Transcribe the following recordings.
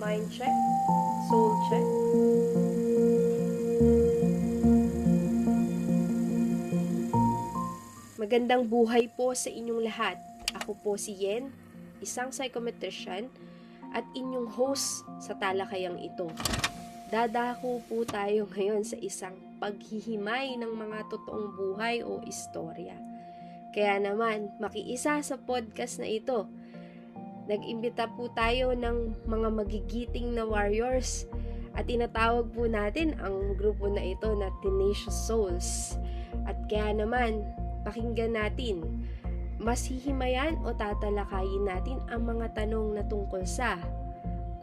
Mind check, soul check. Magandang buhay po sa inyong lahat. Ako po si Yen, isang psychometrician at inyong host sa talakayang ito. Dadako po tayo ngayon sa isang paghihimay ng mga totoong buhay o istorya. Kaya naman, makiisa sa podcast na ito. Nag-imbita po tayo ng mga magigiting na warriors at tinatawag po natin ang grupo na ito na Tenacious Souls. At kaya naman, pakinggan natin, mas hihimayan o tatalakayin natin ang mga tanong na tungkol sa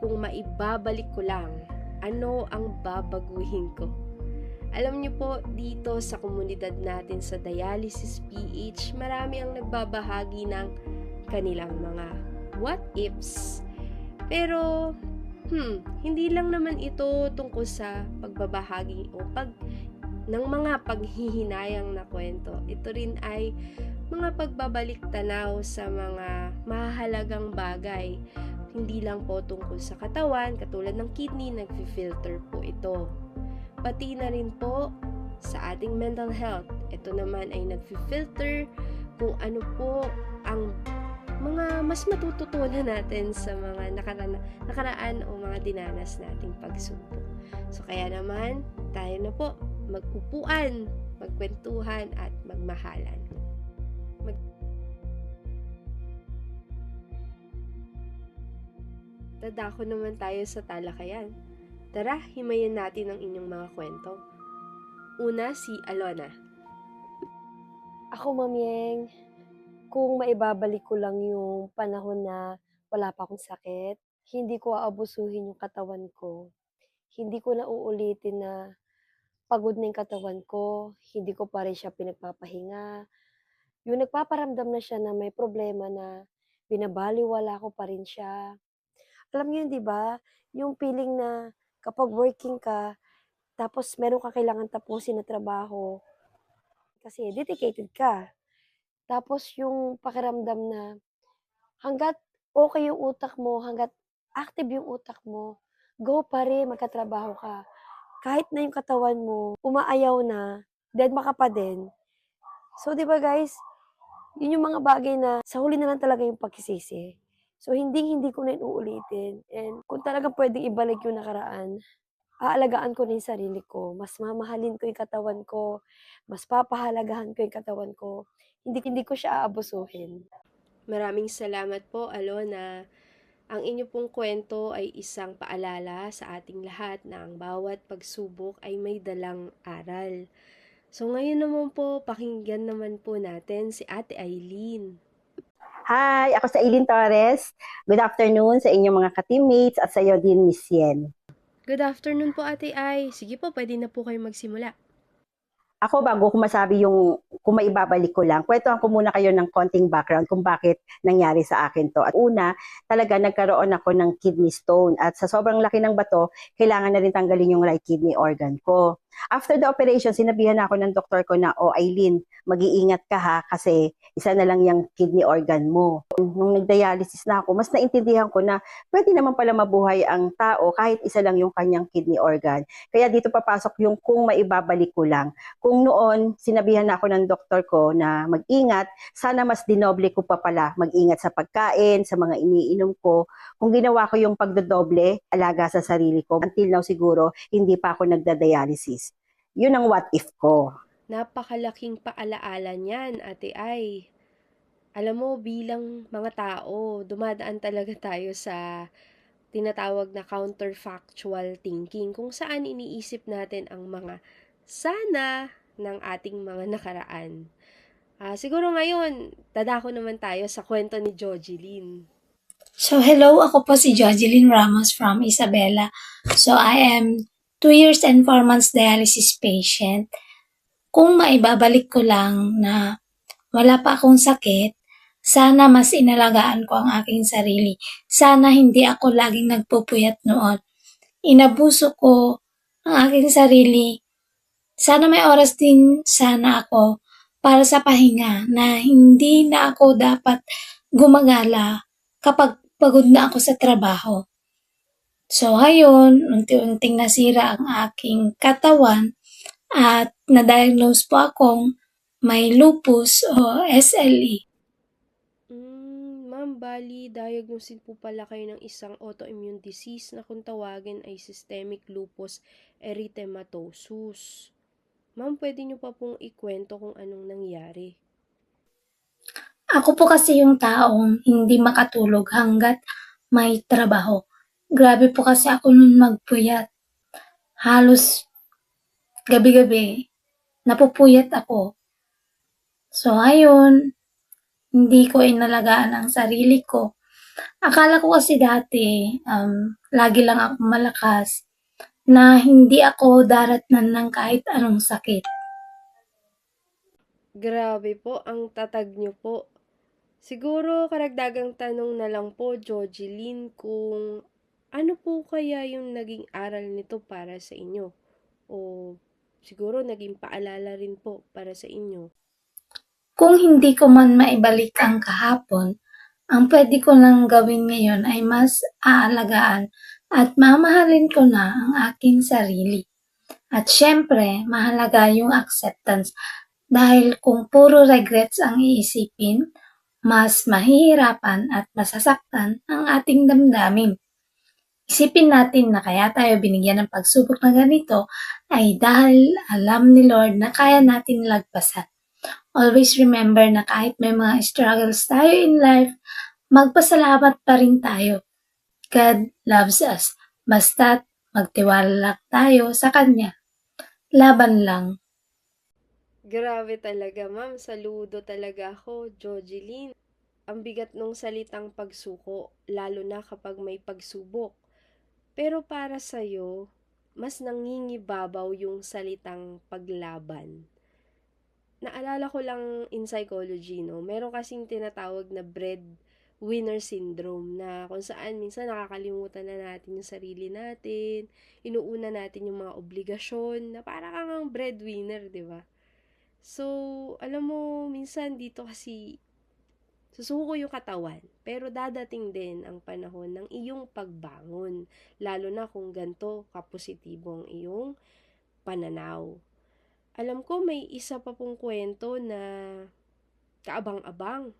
kung maibabalik ko lang, ano ang babaguhin ko? Alam niyo po, dito sa komunidad natin sa Dialysis PH, marami ang nagbabahagi ng kanilang mga what ifs. Pero, hindi lang naman ito tungkol sa pagbabahagi o ng mga paghihinayang na kwento. Ito rin ay mga pagbabalik tanaw sa mga mahalagang bagay. Hindi lang po tungkol sa katawan, katulad ng kidney, nag-filter po ito. Pati na rin po sa ating mental health. Ito naman ay nag-filter kung ano po ang mga mas matututunan natin sa mga nakaraan o mga dinanas nating pagsubok. So kaya naman, tayo na po magpupuan, magkwentuhan at magmahalan. Dadako naman tayo sa talakayan. Tara, himayin natin ang inyong mga kwento. Una, si Alona. Ako, Mamyeng, kung maibabalik ko lang yung panahon na wala pa akong sakit, hindi ko aabusuhin yung katawan ko. Hindi ko na uulitin na pagod na yung katawan ko, hindi ko pa rin siya pinagpapahinga. Yung nagpaparamdam na siya na may problema na binabaliwala ko pa rin siya. Alam niyo yun, di ba? Yung feeling na kapag working ka, tapos meron ka kailangan tapusin na trabaho, kasi dedicated ka. Tapos yung pakiramdam na hangga't okay yung utak mo, hangga't active yung utak mo, go pa rin, magkatrabaho ka. Kahit na yung katawan mo, umaayaw na, dedma ka pa din. So, di ba guys, yun yung mga bagay na sa huli na lang talaga yung pagsisisi. So, hindi ko na yun uulitin. And kung talagang pwedeng ibalik yung nakaraan, aalagaan ko na yung sarili ko. Mas mamahalin ko yung katawan ko. Mas papahalagahan ko yung katawan ko. Hindi ko siya aabusuhin. Maraming salamat po, Alona. Ang inyo pong kwento ay isang paalala sa ating lahat na ang bawat pagsubok ay may dalang aral. So ngayon naman po, pakinggan naman po natin si Ate Aileen. Hi, ako sa Aileen Torres. Good afternoon sa inyong mga ka-teammates at sa iyo din, Miss Yen. Good afternoon po, Ate Ai. Sige po, pwede na po kayo magsimula. Ako, bago ko masabi yung kung maibabalik ko lang, kwentuhan ko muna kayo ng konting background kung bakit nangyari sa akin to. At una, talaga nagkaroon ako ng kidney stone at sa sobrang laki ng bato, kailangan na rin tanggalin yung right kidney organ ko. After the operation, sinabihan ako ng doktor ko na, Aileen, mag-iingat ka ha kasi isa na lang yung kidney organ mo. Nung nag-dialysis na ako, mas naintindihan ko na pwede naman pala mabuhay ang tao kahit isa lang yung kanyang kidney organ. Kaya dito papasok yung kung maibabalik ko lang. Kung noon, sinabihan na ako ng doktor ko na mag-ingat, sana mas dinoble ko pa pala mag-ingat sa pagkain, sa mga iniinom ko. Kung ginawa ko yung pagdodoble, alaga sa sarili ko, until now siguro, hindi pa ako nagda-dialysis. Yun ang what if ko. Napakalaking paalaala niyan, Ate Ai. Alam mo, bilang mga tao, dumadaan talaga tayo sa tinatawag na counterfactual thinking, kung saan iniisip natin ang mga sana ng ating mga nakaraan. Siguro ngayon, dadako naman tayo sa kwento ni Jojeline. So, hello, ako po si Jojeline Ramos from Isabela. So, I am 2 years and 4 months dialysis patient. Kung maibabalik ko lang na wala pa akong sakit, sana mas inalagaan ko ang aking sarili. Sana hindi ako laging nagpupuyat noon. Inabuso ko ang aking sarili. Sana may oras din sana ako para sa pahinga na hindi na ako dapat gumagala kapag pagod na ako sa trabaho. So, ayun, unti-unting nasira ang aking katawan at na-diagnose po akong may lupus o SLE. Ma'am, bali, diagnosin po pala kayo ng isang autoimmune disease na kung tawagin ay systemic lupus erythematosus. Ma'am, pwede niyo pa pong ikwento kung anong nangyari. Ako po kasi yung taong hindi makatulog hanggat may trabaho. Grabe po kasi ako nun magpuyat. Halos gabi-gabi, napupuyat ako. So, ayun, hindi ko inalagaan ang sarili ko. Akala ko kasi dati, lagi lang ako malakas, na hindi ako daratnan ng kahit anong sakit. Grabe po, ang tatag niyo po. Siguro karagdagang tanong na lang po, Jojeline, kung ano po kaya yung naging aral nito para sa inyo? O siguro naging paalala rin po para sa inyo. Kung hindi ko man maibalik ang kahapon, ang pwede ko lang gawin ngayon ay mas aalagaan at mamahalin ko na ang aking sarili. At syempre, mahalaga yung acceptance dahil kung puro regrets ang iisipin, mas mahihirapan at masasaktan ang ating damdamin. Isipin natin na kaya tayo binigyan ng pagsubok na ganito ay dahil alam ni Lord na kaya natin lagpasan. Always remember na kahit may mga struggles tayo in life, magpasalamat pa rin tayo. God loves us. Basta't magtiwala lang tayo sa Kanya. Laban lang. Grabe talaga, ma'am. Saludo talaga ako, Jojeline. Ang bigat nung salitang pagsuko, lalo na kapag may pagsubok. Pero para sa'yo, mas nangingibabaw yung salitang paglaban. Naalala ko lang in psychology, no? Meron kasing tinatawag na breadwinner syndrome na kung saan minsan nakakalimutan na natin yung sarili natin, inuuna natin yung mga obligasyon na para kang ang breadwinner, di ba? So, alam mo, minsan dito kasi susuko yung katawan, pero dadating din ang panahon ng iyong pagbangon, lalo na kung ganto kapositibo ang iyong pananaw. Alam ko may isa pa pong kwento na kaabang-abang.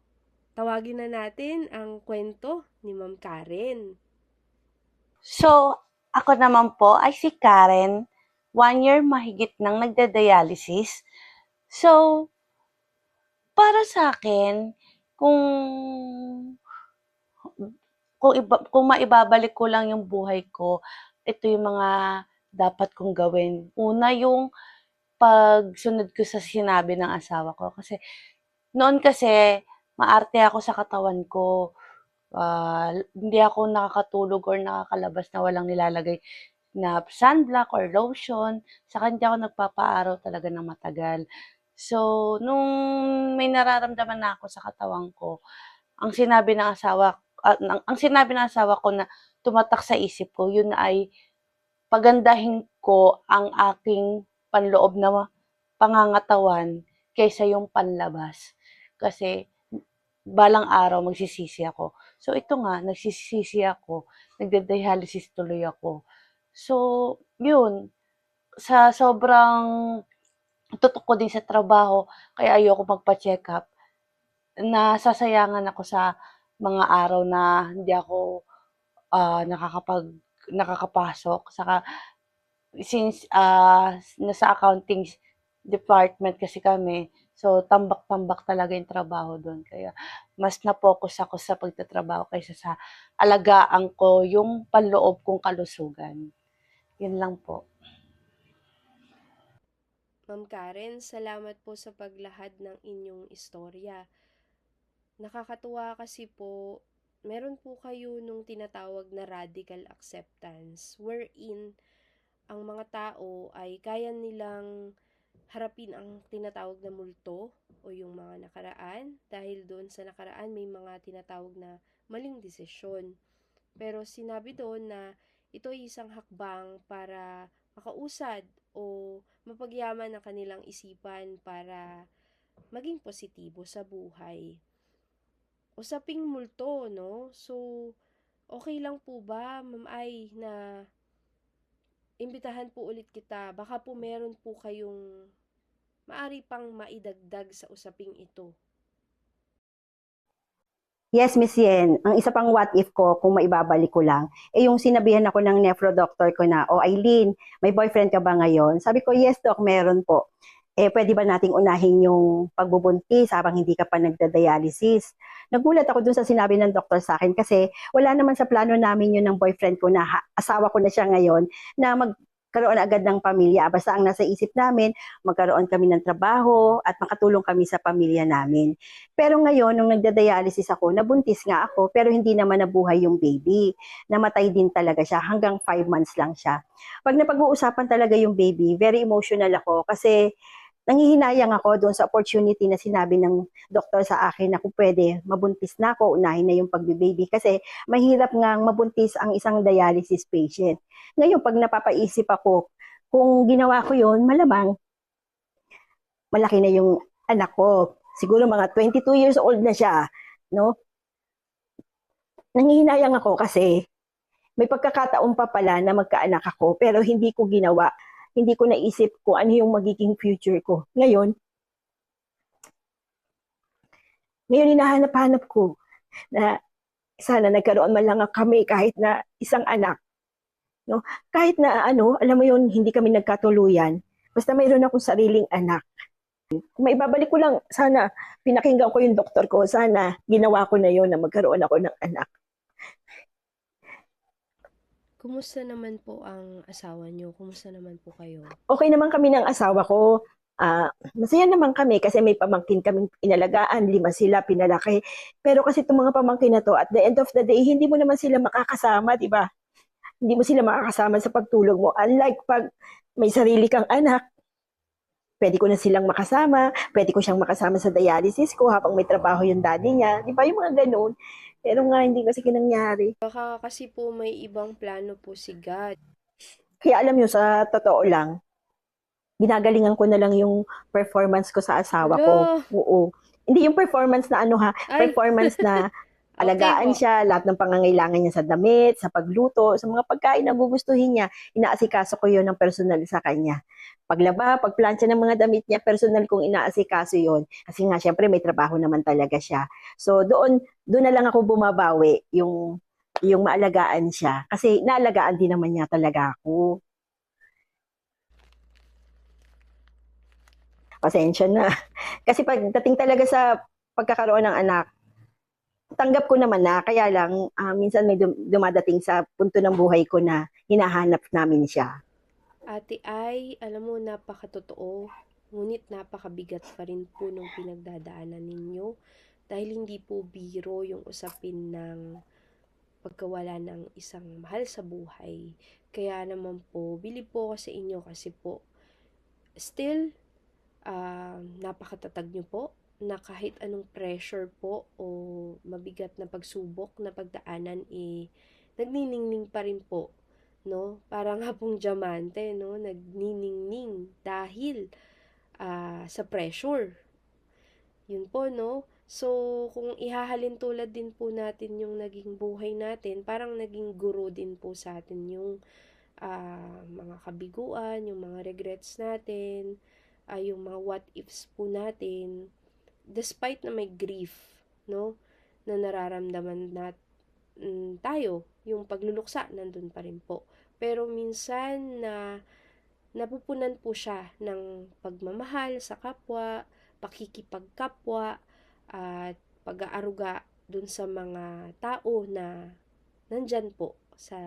Tawagin na natin ang kwento ni Ma'am Karen. So, ako naman po ay si Karen, 1 year mahigit nang nagda-dialysis. So, para sa akin, kung kung maibabalik ko lang yung buhay ko, ito yung mga dapat kong gawin. Una, yung pagsunod ko sa sinabi ng asawa ko. Kasi, noon kasi, maarte ako sa katawan ko. Hindi ako nakakatulog or nakakalabas na walang nilalagay na sunblock or lotion. Sa kanya ako nagpapaaraw talaga ng matagal. So, nung may nararamdaman na ako sa katawan ko, ang sinabi ng asawa ko na tumatak sa isip ko, yun ay pagandahin ko ang aking panloob na pangangatawan kaysa yung panlabas. Kasi balang araw magsisisi ako. So ito nga, nagsisisi ako, nagda-dialysis tuloy ako. So, yun, sa sobrang tutok ko din sa trabaho, kaya ayoko magpa-check up, nasasayangan ako sa mga araw na hindi ako nakakapasok. Saka, since nasa accounting department kasi kami, so tambak-tambak talaga yung trabaho doon. Kaya mas na-focus ako sa pagtatrabaho kaysa sa alagaan ko yung panloob kong kalusugan. Yun lang po. Ma'am Karen, salamat po sa paglahad ng inyong istorya. Nakakatuwa kasi po, meron po kayo nung tinatawag na radical acceptance, wherein ang mga tao ay kaya nilang harapin ang tinatawag na multo o yung mga nakaraan dahil doon sa nakaraan may mga tinatawag na maling desisyon. Pero sinabi doon na ito ay isang hakbang para makausad o mapagyaman ang kanilang isipan para maging positibo sa buhay. Usaping multo, no? So, Okay lang po ba, Ma'am Ai, na imbitahan po ulit kita? Baka po meron po kayong maari pang maidagdag sa usaping ito. Yes, Miss Yen. Ang isa pang what if ko, kung maibabalik ko lang, yung sinabihan ako ng nephro doctor ko na, "O Eileen, may boyfriend ka ba ngayon?" Sabi ko, "Yes, doc, meron po." Pwede ba nating unahin yung pagbubuntis habang hindi ka pa nagda-dialysis? Nagulat ako dun sa sinabi ng doktor sa akin kasi wala naman sa plano namin yun ng boyfriend ko na asawa ko na siya ngayon na magkaroon agad ng pamilya. Basta ang nasa isip namin, magkaroon kami ng trabaho at makatulong kami sa pamilya namin. Pero ngayon, nung nagda-dialysis ako, nabuntis nga ako, pero hindi naman nabuhay yung baby. Namatay din talaga siya, hanggang 5 months lang siya. Pag napag-uusapan talaga yung baby, very emotional ako kasi nanghihinayang ako doon sa opportunity na sinabi ng doktor sa akin na kung pwede, mabuntis na ako, unahin na yung pagbe-baby kasi mahirap nga mabuntis ang isang dialysis patient. Ngayon, pag napapaisip ako, kung ginawa ko yun, malamang malaki na yung anak ko. Siguro mga 22 years old na siya, no? Nanghihinayang ako kasi may pagkakataon pa pala na magkaanak ako pero hindi ko ginawa. Hindi ko naisip kung ano yung magiging future ko. Ngayon hinahanap-hanap ko na sana nagkaroon man lang kami kahit na isang anak. No? Kahit na ano, alam mo yun, hindi kami nagkatuluyan. Basta mayroon akong sariling anak. Kung maibabalik ko lang, sana pinakinggan ko yung doktor ko, sana ginawa ko na yun na magkaroon ako ng anak. Kumusta naman po ang asawa niyo? Kumusta naman po kayo? Okay naman kami ng asawa ko. Masaya naman kami kasi may pamangkin kaming inalagaan, 5 sila, pinalaki. Pero kasi itong mga pamangkin na to, at the end of the day, hindi mo naman sila makakasama, di ba? Hindi mo sila makakasama sa pagtulog mo. Unlike pag may sarili kang anak, pwede ko na silang makasama, pwede ko siyang makasama sa dialysis ko habang may trabaho yung daddy niya. Di ba yung mga ganun? Pero nga, hindi kasi nangyari. Baka kasi po may ibang plano po si God. Kaya alam nyo, sa totoo lang, ginagalingan ko na lang yung performance ko sa asawa ko. Hala! Oo. Hindi yung performance na ano ha, Ay! performance na Okay alagaan po. siya, lahat ng pangangailangan niya sa damit, sa pagluto, sa mga pagkain na gugustuhin niya, inaasikaso ko yon ng personal sa kanya. Paglaba, pagplansya ng mga damit niya, personal kong inaasikaso yon. Kasi nga, syempre, may trabaho naman talaga siya. So, doon na lang ako bumabawi, yung maalagaan siya. Kasi naalagaan din naman niya talaga ako. Pasensya na. Kasi pagdating talaga sa pagkakaroon ng anak, tanggap ko naman na, kaya lang, minsan may dumadating sa punto ng buhay ko na hinahanap namin siya. Ate Ai, alam mo, napakatotoo. Ngunit napakabigat pa rin po nung pinagdadaanan ninyo. Dahil hindi po biro yung usapin ng pagkawala ng isang mahal sa buhay. Kaya naman po, bilib po ako sa inyo kasi po, still, napakatatag nyo po na kahit anong pressure po o mabigat na pagsubok na pagdaanan, nagniningning pa rin po, no? Parang nga pong diamante, no? Nagniningning dahil sa pressure. Yun po, no? So, kung ihahalin tulad din po natin yung naging buhay natin, parang naging guro din po sa atin yung mga kabiguan, yung mga regrets natin, yung mga what ifs po natin, despite na may grief, no, na nararamdaman tayo, yung pagluluksa, nandun pa rin po. Pero minsan na napupunan po siya ng pagmamahal sa kapwa, pakikipagkapwa, at pag-aaruga dun sa mga tao na nandyan po sa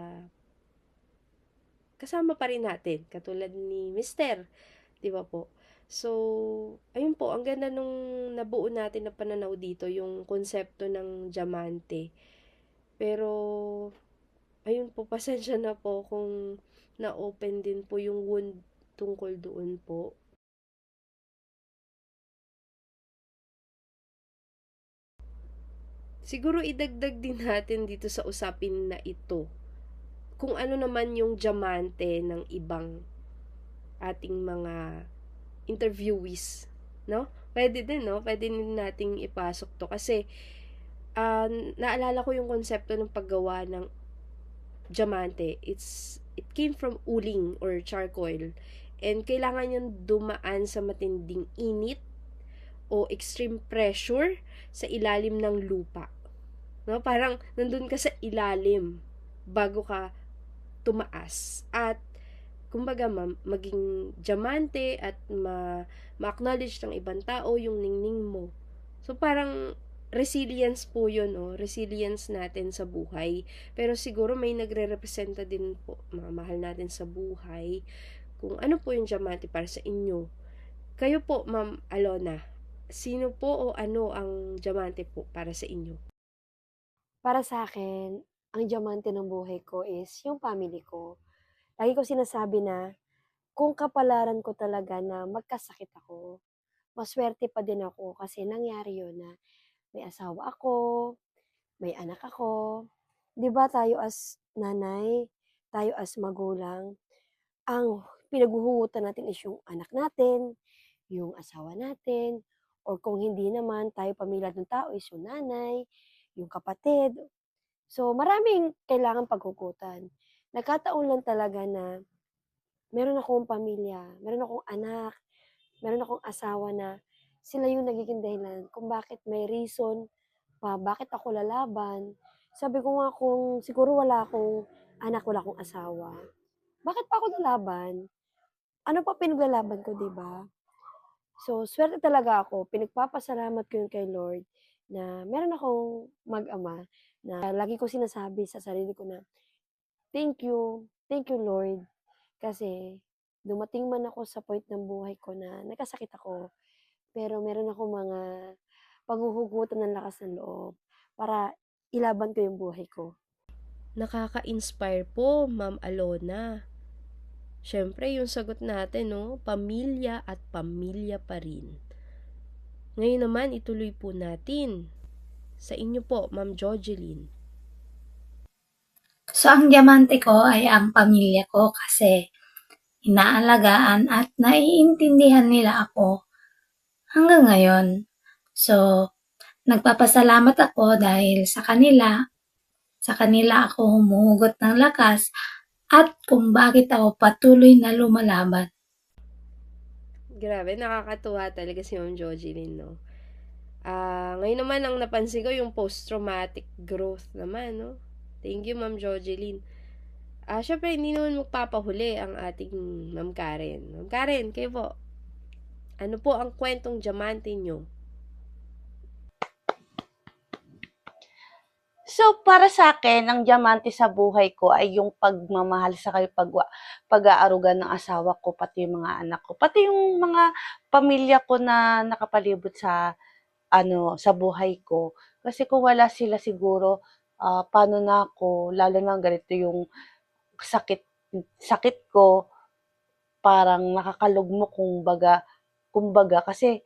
kasama pa rin natin, katulad ni Mister, di ba po? So, ayun po, ang ganda nung nabuo natin na pananaw dito, yung konsepto ng diamante. Pero, ayun po, pasensya na po kung na-open din po yung wound tungkol doon po. Siguro idagdag din natin dito sa usapin na ito, kung ano naman yung diamante ng ibang ating mga interviewees, no? Pwede din, no? Pwede din nating ipasok to kasi ah, naalala ko yung konsepto ng paggawa ng diamante. It came from uling or charcoal. And kailangan yung dumaan sa matinding init o extreme pressure sa ilalim ng lupa. No? Parang nandun ka sa ilalim bago ka tumaas. At kumbaga maging diamante at ma-acknowledge ng ibang tao yung ningning mo. So parang resilience po yun, no? Resilience natin sa buhay. Pero siguro may nagre-representa din po, mga mahal natin sa buhay, kung ano po yung diamante para sa inyo. Kayo po, Ma'am Alona, sino po o ano ang diamante po para sa inyo? Para sa akin, ang diamante ng buhay ko is yung family ko. Lagi ko sinasabi na kung kapalaran ko talaga na magkasakit ako, maswerte pa din ako kasi nangyari yun na may asawa ako, may anak ako. 'Di ba tayo as nanay, tayo as magulang, ang pinaghuhugutan natin is yung anak natin, yung asawa natin, or kung hindi naman tayo pamilya ng tao is yung nanay, yung kapatid. So, maraming kailangang paghugutan. Nagkataon lang talaga na meron akong pamilya, meron akong anak, meron akong asawa na sila yung nagiging dahilan kung bakit may reason pa, bakit ako lalaban. Sabi ko nga kung siguro wala akong anak, wala akong asawa, bakit pa ako lalaban? Ano pa pinaglalaban ko, 'di ba? So, swerte talaga ako. Pinagpapasalamat ko yun kay Lord na meron akong mag-ama na lagi ko sinasabi sa sarili ko na, thank you Lord. Kasi dumating man ako sa point ng buhay ko na nagkasakit ako, pero meron akong mga paghuhugutan ng lakas ng loob para ilaban ko yung buhay ko. Nakaka-inspire po, Ma'am Alona. Siyempre, yung sagot natin, no? Pamilya at pamilya pa rin. Ngayon naman, ituloy po natin. Sa inyo po, Ma'am Jojeline. So, ang diamante ko ay ang pamilya ko kasi inaalagaan at naiintindihan nila ako hanggang ngayon. So, nagpapasalamat ako dahil sa kanila ako humuhugot ng lakas at kung bakit ako patuloy na lumalaban. Grabe, nakakatuwa talaga si Ma'am Jojeline, no? Ngayon naman, ang napansin ko, yung post-traumatic growth naman, no? Thank you, Ma'am Jojeline. Syempre, hindi naman magpapahuli ang ating Ma'am Karen. Ma'am Karen, kayo po, ano po ang kwentong diamante nyo? So, para sa akin, ang diamante sa buhay ko ay yung pagmamahal sa kayo pag-aaruga ng asawa ko, pati yung mga anak ko, pati yung mga pamilya ko na nakapalibot sa sa buhay ko. Kasi kung wala sila siguro, paano na ako, lalo na ganito yung sakit sakit ko, parang nakakalugmok kumbaga kasi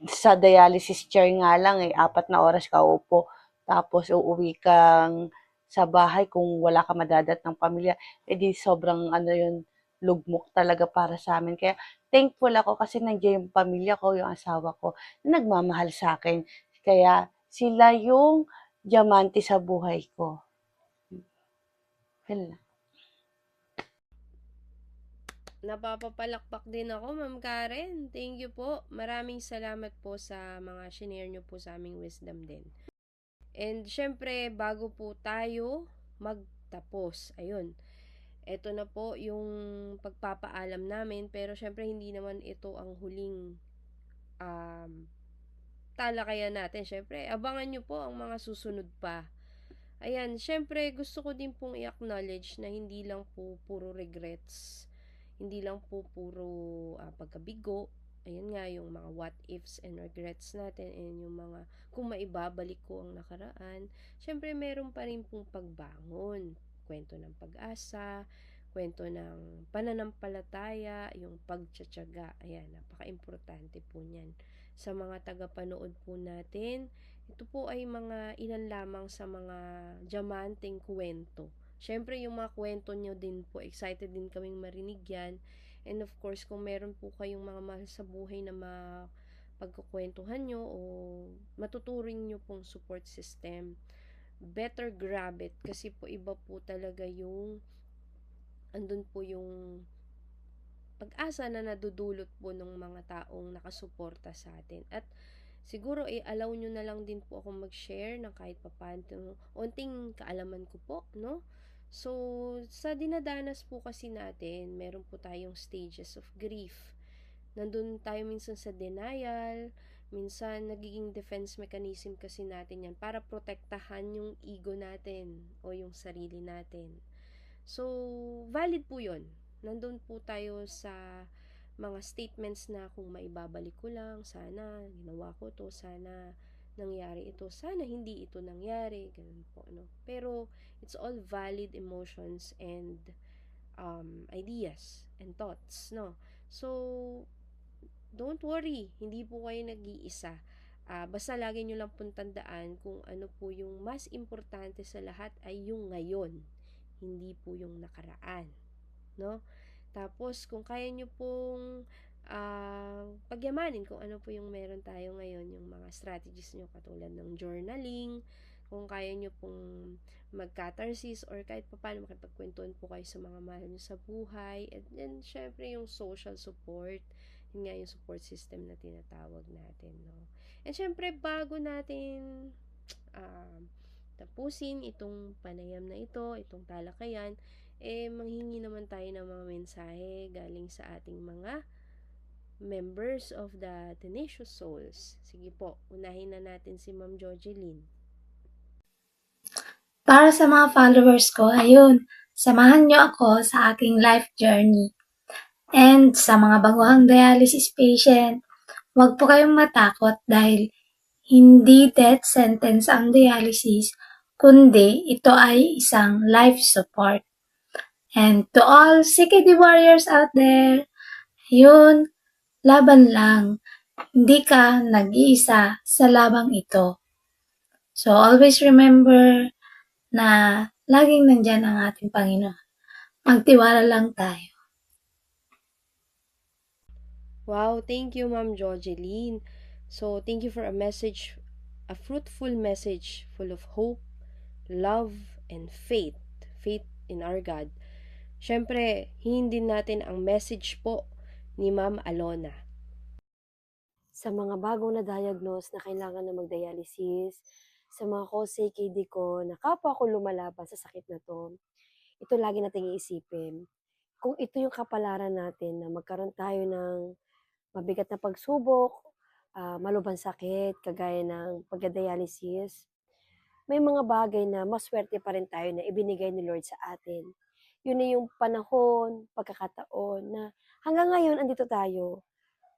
sa dialysis chair nga lang, 4 na oras ka upo, tapos uuwi kang sa bahay kung wala ka madadat ng pamilya, di sobrang yun, lugmok talaga para sa amin. Kaya thankful ako kasi nandiyan yung pamilya ko, yung asawa ko, na nagmamahal sa akin. Kaya sila yung diamante sa buhay ko. Yun lang. Napapapalakpak din ako, Ma'am Karen. Thank you po. Maraming salamat po sa mga shinare nyo po sa aming wisdom din. And syempre, bago po tayo magtapos, ayun, eto na po yung pagpapaalam namin. Pero syempre, hindi naman ito ang huling um, talakayan natin. Syempre, abangan nyo po ang mga susunod pa. Ayan, syempre gusto ko din pong i-acknowledge na hindi lang po puro regrets, hindi lang po puro pagkabigo. Ayan nga, yung mga what ifs and regrets natin and yung mga kung maibabalik ko ang nakaraan. Syempre meron pa rin pong pagbangon, kwento ng pag-asa, kwento ng pananampalataya, yung pagtsatsaga. Ayan, napaka-importante po niyan. Sa mga tagapanood po natin, ito po ay mga ilan lamang sa mga diamanteng kwento. Siyempre, yung mga kwento nyo din po, excited din kaming marinig yan. And of course, kung meron po kayong mga mahal sa buhay na pagkukwentuhan nyo o matuturing nyo pong support system, better grab it kasi po iba po talaga yung andun po yung pag-asa na nadudulot po ng mga taong nakasuporta sa atin. At siguro allow nyo na lang din po ako mag-share ng kahit papaano onting kaalaman ko po, no? So, sa dinadanas po kasi natin, meron po tayong stages of grief. Nandun tayo minsan sa denial, minsan nagiging defense mechanism kasi natin yan para protektahan yung ego natin o yung sarili natin. So, valid po yun. Nandun po tayo sa mga statements na kung maibabalik ko lang, sana ginawa ko to, sana nangyari ito, sana hindi ito nangyari, ganun po, no? Pero, it's all valid emotions and ideas and thoughts, no? So, don't worry, hindi po kayo nag-iisa. Basta lagi nyo lang pong tandaan kung ano po yung mas importante sa lahat ay yung ngayon, hindi po yung nakaraan, no? Tapos, kung kaya nyo pong pagyamanin kung ano po yung meron tayo ngayon, yung mga strategies nyo katulad ng journaling, kung kaya nyo pong mag-catharsis or kahit pa paano makipagkwentuhan po kayo sa mga mahal nyo sa buhay, and then, syempre, yung social support, yun nga yung support system na tinatawag natin, no? And syempre, bago natin tapusin itong panayam na ito, itong talakayan, manghingi naman tayo ng mga mensahe galing sa ating mga members of the Tenacious Souls. Sige po, unahin na natin si Ma'am Jojeline. Para sa mga followers ko, ayun, samahan nyo ako sa aking life journey. And sa mga baguhang dialysis patient, huwag po kayong matakot dahil hindi death sentence ang dialysis, kundi ito ay isang life support. And to all CKD warriors out there, yun, laban lang. Hindi ka nag-iisa sa labang ito. So always remember na laging nandyan ang ating Panginoon. Magtiwala lang tayo. Wow, thank you, Ma'am Jojeline. So, thank you for a fruitful message full of hope, love, and faith. Faith in our God. Syempre, hindi natin ang message po ni Ma'am Alona. Sa mga bagong na-diagnose na kailangan na mag-dialysis, sa mga co-CKD ko na kapwa ko lumalaban sa sakit na to, ito lagi nating iisipin. Kung ito yung kapalaran natin na magkaroon tayo ng mabigat na pagsubok, malubhang sakit, kagaya ng pagda-dialysis, may mga bagay na maswerte pa rin tayo na ibinigay ni Lord sa atin. Yun na yung panahon, pagkakataon na hanggang ngayon andito tayo.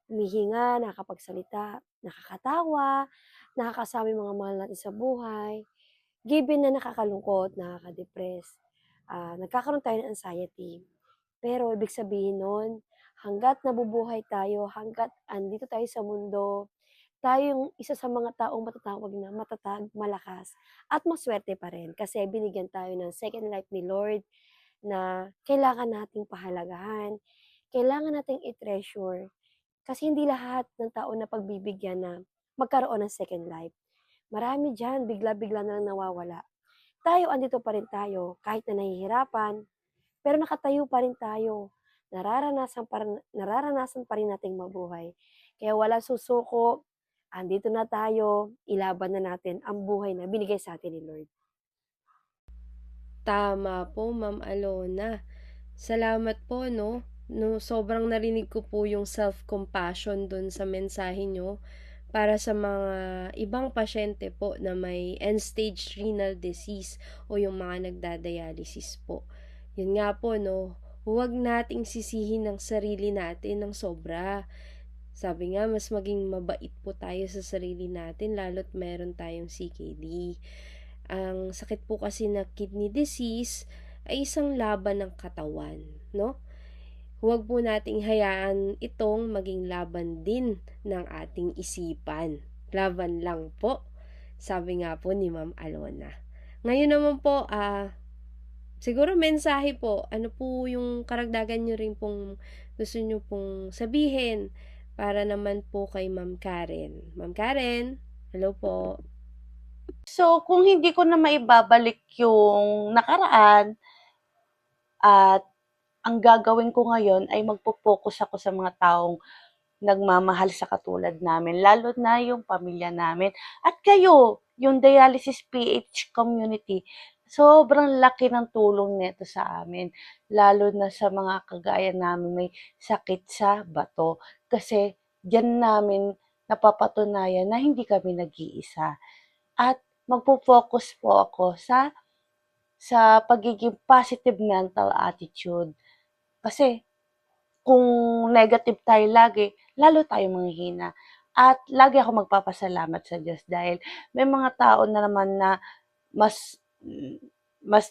Humihinga, nakakapagsalita, nakakatawa, nakakasama yung mga mahal natin sa buhay. Given na nakakalungkot, nakaka-depress, nagkakaroon tayo ng anxiety. Pero ibig sabihin nun, hanggat nabubuhay tayo, hanggat andito tayo sa mundo, tayo yung isa sa mga taong matatawag na matatag, malakas, at maswerte pa rin. Kasi binigyan tayo ng second life ni Lord na kailangan nating pahalagahan, kailangan nating i-treasure. Kasi hindi lahat ng tao na pagbibigyan na magkaroon ng second life. Marami dyan, bigla-bigla na lang nawawala. Tayo, andito pa rin tayo, kahit na nahihirapan, pero nakatayo pa rin tayo. Nararanasan pa rin nating mabuhay. Kaya wala susuko, andito na tayo, ilaban na natin ang buhay na binigay sa atin ni Lord. Tama po, Ma'am Alona. Salamat po, no? Sobrang narinig ko po yung self-compassion dun sa mensahe nyo para sa mga ibang pasyente po na may end-stage renal disease o yung mga nagdadialysis po. Yun nga po, no? Huwag nating sisihin ng sarili natin ng sobra. Sabi nga, mas maging mabait po tayo sa sarili natin lalo't meron tayong CKD. Ang sakit po kasi na kidney disease ay isang laban ng katawan, no? Huwag po nating hayaan itong maging laban din ng ating isipan. Laban lang po, sabi nga po ni Ma'am Alona. Ngayon naman po, siguro mensahe po, ano po yung karagdagan nyo rin pong gusto nyo pong sabihin para naman po kay Ma'am Karen. Ma'am Karen, hello po. So, kung hindi ko na maibabalik yung nakaraan at ang gagawin ko ngayon ay magpo-focus ako sa mga taong nagmamahal sa katulad namin, lalo na yung pamilya namin. At kayo, yung Dialysis PH community, sobrang laki ng tulong nito sa amin, lalo na sa mga kagaya namin may sakit sa bato. Kasi diyan namin napapatunayan na hindi kami nag-iisa. At magpo-focus po ako sa pagiging positive mental attitude. Kasi kung negative tayo lagi, lalo tayong manghihina. At lagi ako magpapasalamat sa Diyos dahil may mga tao na naman na mas mas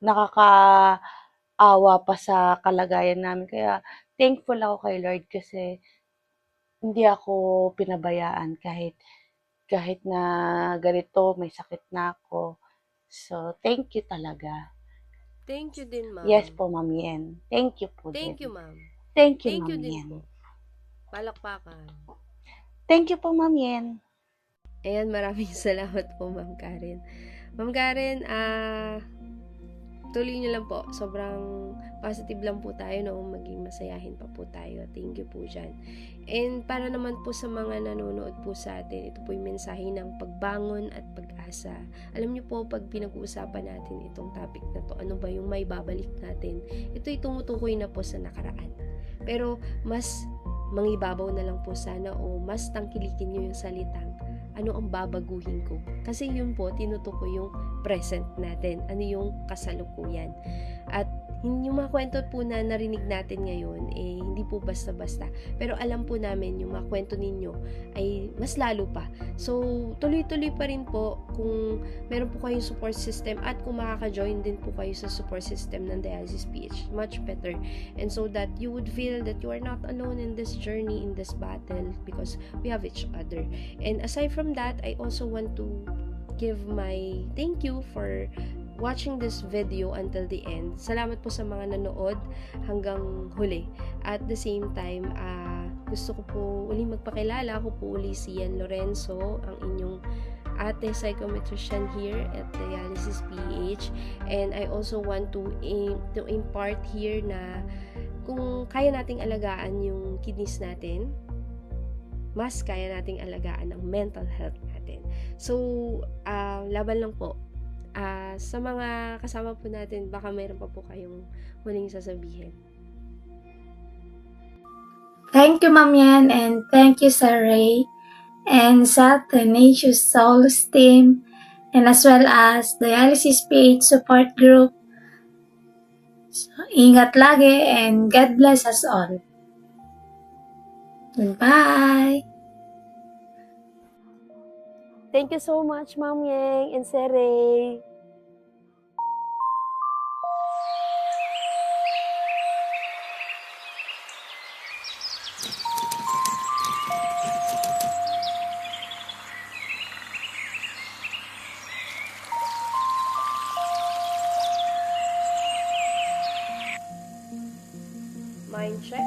nakakaawa pa sa kalagayan namin. Kaya thankful ako kay Lord kasi hindi ako pinabayaan kahit na ganito, may sakit na ako. So, thank you talaga. Thank you din, Ma'am. Yes po, Ma'am Yen. Thank you po Thank din. you, Ma'am. Thank you, Thank you Ma'am din Yen. po. Palakpakan. Thank you po, Ma'am Yen. Ayan, maraming salamat po, Ma'am Karen. Ma'am Karen, tuloy niyo lang po. Sobrang positive lang po tayo noong maging masayahin pa po tayo. Thank you po dyan. And para naman po sa mga nanonood po sa atin, ito po yung mensahe ng pagbangon at pag-asa. Alam niyo po, pag pinag-uusapan natin itong topic na to, ano ba yung may babalik natin, ito'y tumutukoy na po sa nakaraan. Pero mas mangibabaw na lang po sana o mas tangkilikin niyo yung salitang ano ang babaguhin ko. Kasi yun po, tinutukoy yung present natin. Ano yung kasalukuyan. At yung mga kwento po na narinig natin ngayon, hindi po basta-basta. Pero alam po namin, yung mga kwento ninyo ay mas lalo pa. So, tuloy-tuloy pa rin po kung meron po kayong support system at kung makaka-join din po kayo sa support system ng Dialysis PH. Much better. And so that you would feel that you are not alone in this journey, in this battle, because we have each other. And aside from that, I also want to give my thank you for watching this video until the end. Salamat po sa mga nanood hanggang huli. At the same time, gusto ko po uling magpakilala. Ako po uli si Yan Lorenzo, ang inyong ate psychometrician here at Dialysis PH. And I also want to impart here na kung kaya nating alagaan yung kidneys natin, mas kaya nating alagaan ang mental health natin. So, laban lang po. Sa mga kasama po natin, baka mayroon pa po kayong huling sasabihin. Thank you, Ma'am Yan, and thank you, Sir Ray, and sa Tenacious Souls team, and as well as Dialysis PH Support Group. So, ingat lagi, and God bless us all. Goodbye! Thank you so much, Ma'am Yang and Sir Ray. Mind check.